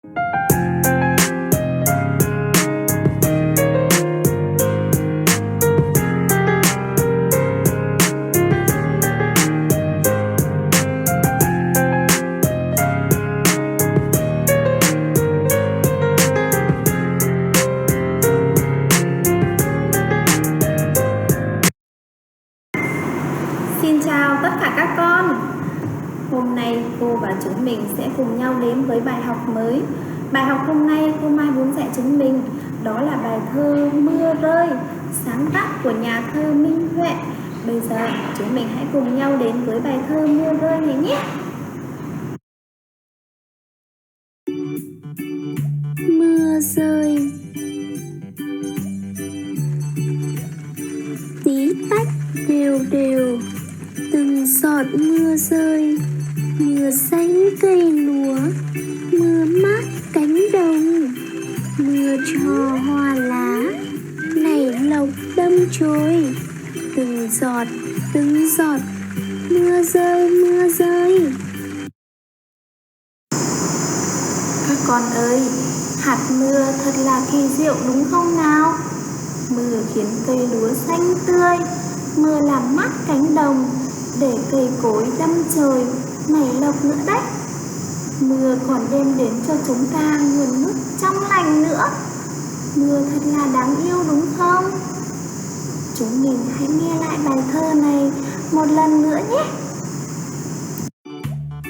Xin chào tất cả các con. Hôm nay cô và chúng mình sẽ cùng nhau đến với bài học mới. Bài học hôm nay cô Mai muốn dạy chúng mình đó là bài thơ Mưa Rơi, sáng tác của nhà thơ Minh Huệ. Bây giờ chúng mình hãy cùng nhau đến với bài thơ Mưa Rơi này nhé. Mưa rơi, tí tách đều đều, từng giọt mưa rơi, mưa xanh cây lúa, mưa mát cánh đồng, mưa cho hoa lá nảy lộc đâm chồi, từng giọt mưa rơi mưa rơi. Các con ơi, hạt mưa thật là kỳ diệu đúng không nào? Mưa khiến cây lúa xanh tươi, mưa làm mát cánh đồng, để cây cối đâm chồi nảy lộc nữa đấy. Mưa còn đem đến cho chúng ta nguồn nước trong lành nữa. Mưa thật là đáng yêu đúng không? Chúng mình hãy nghe lại bài thơ này một lần nữa nhé.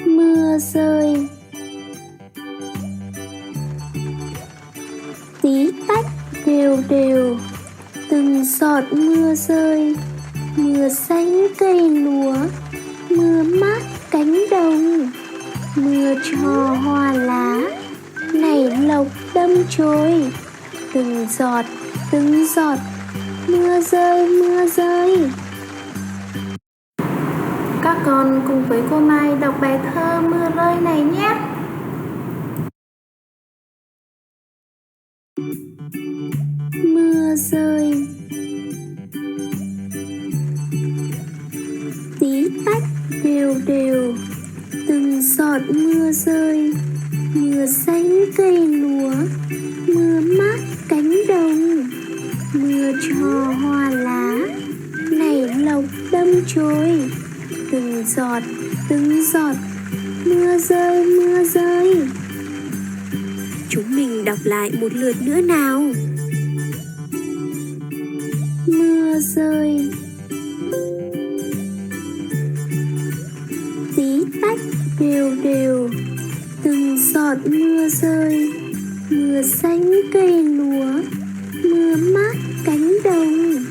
Mưa rơi, tí tách đều đều, từng giọt mưa rơi, mưa xanh cây lúa, mưa mát cánh đồng, mưa cho hoa lá nảy lộc đâm chồi, từng giọt mưa rơi. Các con cùng với cô Mai đọc bài thơ Mưa Rơi này nhé. Mưa rơi, tí tách đều đều, từng giọt mưa rơi, mưa xanh cây lúa, mưa mát cánh đồng, mưa cho hoa lá nảy lộc đâm chồi, từng giọt mưa rơi. Chúng mình đọc lại một lượt nữa nào. Mưa rơi, tí tách đều đều, từng giọt mưa rơi, mưa xanh cây lúa, mưa mát cánh đồng,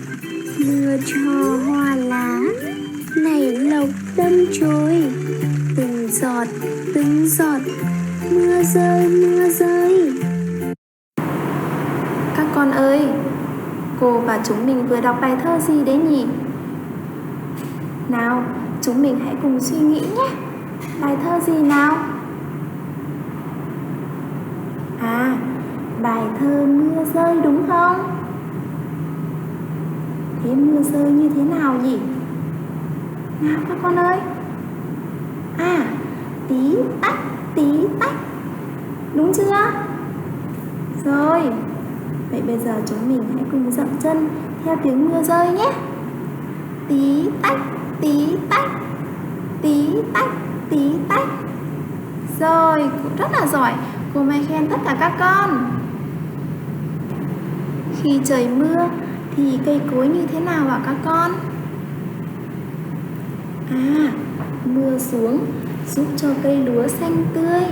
mưa cho hoa lá nảy lộc đâm chồi, từng giọt mưa rơi. Các con ơi, cô và chúng mình vừa đọc bài thơ gì đấy nhỉ? Nào, chúng mình hãy cùng suy nghĩ nhé. Bài thơ gì nào? À, bài thơ Mưa Rơi đúng không? Thế mưa rơi như thế nào nhỉ? Nào các con ơi. À, tí tách. Đúng chưa? Rồi, vậy bây giờ chúng mình hãy cùng dậm chân theo tiếng mưa rơi nhé. Tí tách. Rồi, cũng rất là giỏi. Cô Mai khen tất cả các con. Khi trời mưa thì cây cối như thế nào ạ các con? À, mưa xuống giúp cho cây lúa xanh tươi,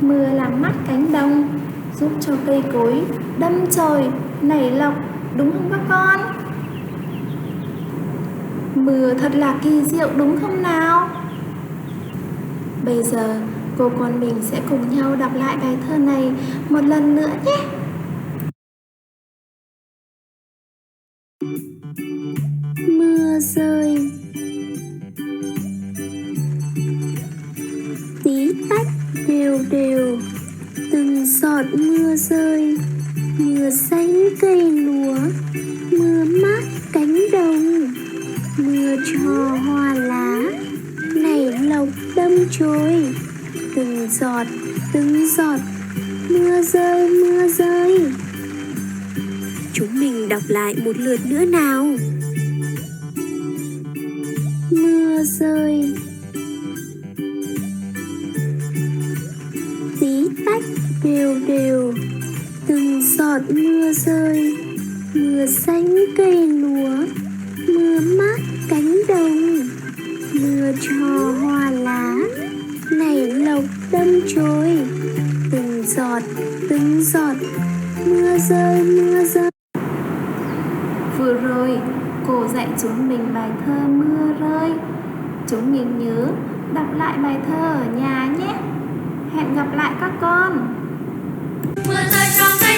mưa làm mát cánh đồng, giúp cho cây cối đâm chồi nảy lộc, đúng không các con? Mưa thật là kỳ diệu đúng không nào? Bây giờ cô con mình sẽ cùng nhau đọc lại bài thơ này một lần nữa nhé. Mưa rơi, tí tách đều đều, từng giọt mưa rơi, mưa xanh cây lúa, mưa mát cánh đồng, mưa cho hoa lá nảy lộc đâm chồi, từng giọt Mưa rơi, mưa rơi. Chúng mình đọc lại một lượt nữa nào. Mưa rơi. Tí tách đều đều, từng giọt mưa rơi. Mưa xanh cây lúa, mưa mát cánh đồng. Mưa cho hoa lá nảy lộc đâm chồi. Từng giọt mưa rơi, mưa rơi. Vừa rồi cô dạy chúng mình bài thơ Mưa rơi. Chúng mình nhớ đọc lại bài thơ ở nhà nhé. Hẹn gặp lại các con. Mưa rơi trong